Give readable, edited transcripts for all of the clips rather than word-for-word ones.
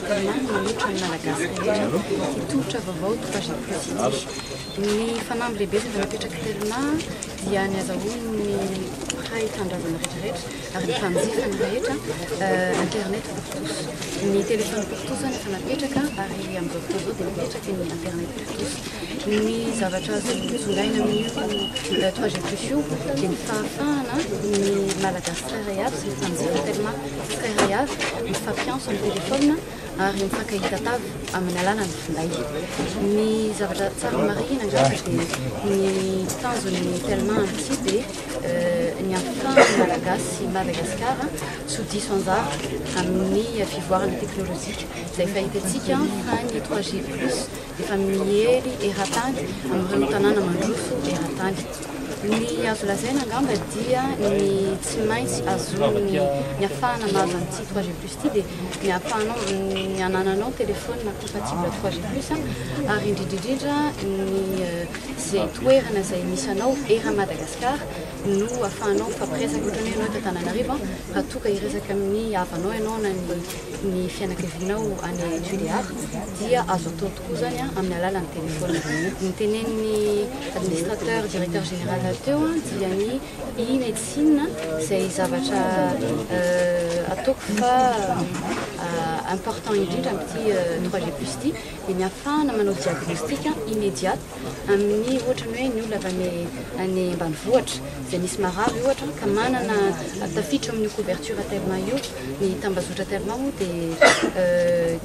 manotra ny malagasy rehetra titotra vaovao 3G plus ity ny fanamby lehibe zay napetraka telona dia ny azahoany ray tandrazana rehetrarehetra ary ny fanjifany rehetra internet pour tous ny téléphone pour tous zany efa napetraka ary amin'izao fotoana zao dia napetraka ny internet pour tous ny zavatra azo songaina amin'io 3G plus io dia ny fahafahana ny malagasy tsirairay avy sy ny fanjifa telona tsirairay avy mifampianso amin'ny téléphone ary mifankahita-tavy amin'ny alalany finday ny zavatra tsara marina angamba dia ny tanjony tellement amty dia ny afahany malagasy sy Madagasikara tsy ho diso anjara amin'ny fivoarana teknôlôjika izay fahitantsika fa ny 3G plus efa mihery eran-tany amin'ireo tanàna mandroso eran-tany ny azo lazaina angamba dia ny tsy maintsy azony ny afahana mahazo an'ity 3G plus ity dia ny afahanao ny anananao téléphone compatible 3G plus ary indrindrindrindra ny zay toerana izay misy anao era Madagasikara no afahanao fampiresaka ohatrany hoe anao Antananarivo raha toka hiresaka amin'ny havanao ianao na ny fianakavianao any Tuléar dia azo atao tokoa zany amin'ny alalan'ny téléphone ny tenen'ny administrateur directeur général teo dia ny e-médecine izay zavatra ataoko fa important indrindra amin'ity 3G plus ity dia ny ahafahana manao diagnostic immédiat amin'ny ohatrany hoe ny olona avy any ambanivohitra izay misy marary ohatra ka manana tafiditra amin'ny couverture tellement io ny tambazotra tellement moa dia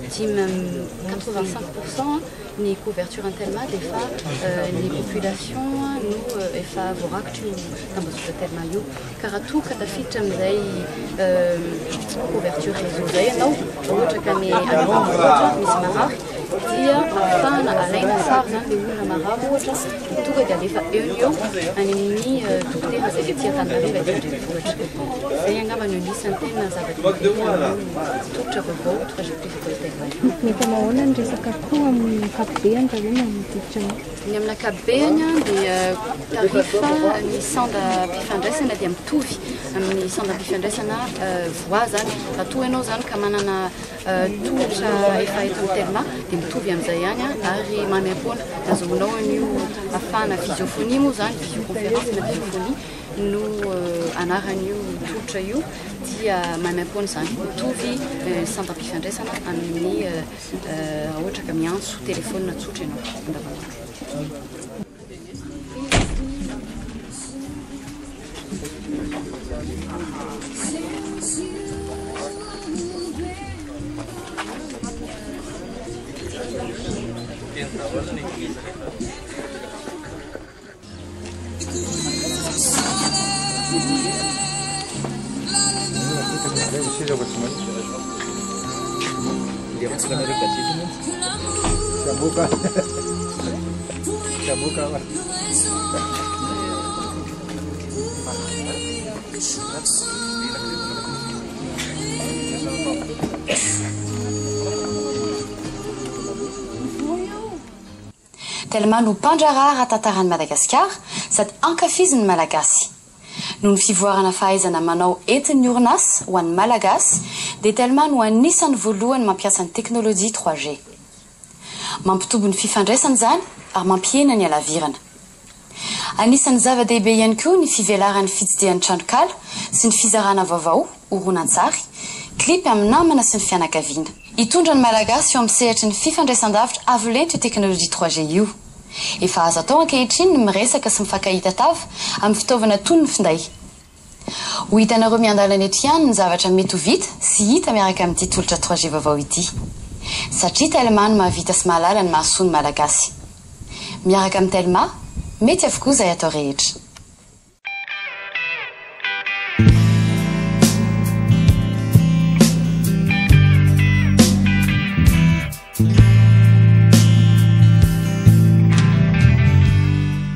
85% ny couverture tellement dia efa ny population no efa voarakitra io tambazotra tellement io ka raha toka tafiditra amin'izay couverture réseau zay ianao ohatra ka ny ambanivohitra misy marary dia ahafahana alaina sary zany dia olona marary ohatra tonga dia alefa eo any amin'ny dokotera izay aty Antananarivo andrenivohitra zay angamba no anisan'ny tena zavatra tokotra vaovao 3G plus tena mety amahoana ny resaka koa amin'ny ankapobeny raha hoe manodiditra ny amin'ny ankapobeny dia tarifa ny sanda mpifandraisana dia mitovy amin'ny sanda mpifandraisana voix zany raha toa ianao zany ka manana tohatra efa eto amin'ny telma dia mitovy amin'izay ihany ary mamaimpona azahoanao an'io ahafahana visiophonie moa zany visioconférence na visiophonie no anaran'io tohatra io dia mamaimpona zany mitovy sanda mpifandraisana amin'ny ohatra ka miantso téléphone tsotra ianao andavanandro tellement no mpandraraha raha tantaran'ny Madagasikara sady ankafiziny malagasy noho ny fivoarana fahaizana manao entin'ny orinasa ho an'ny malagasy dia tellement no anisan'ny voalohany mampiasa ny teknôlôjia 3G mampitombo ny fifandraisana zany ary mampihena ny alavirana anisan'ny zava-dehibe ihany koa ny fivelaran'ny fitsidihan'ny trandrokala sy ny fizarana vaovao horonan-tsary klipy amin'ny namana sy ny fianakaviana hitondra ny malagasy eo amin'ny sehatry ny fifandraisan-davitra avolento io teknôlôjia 3G io efa azo atao ankehitriny ny miresaka sy mifankahita-tava amin'ny fitaovana toy ny finday ho hitanareo miandalana eto ihany ny zavatra mety ho vita sy hita miaraka amin'ity tolotra 3G vaovao ity satria tellement no mahavita sy mahalala ny mahasoa ny malagasy miaraka amin'ny tellement mety avokoa izay atao rehetra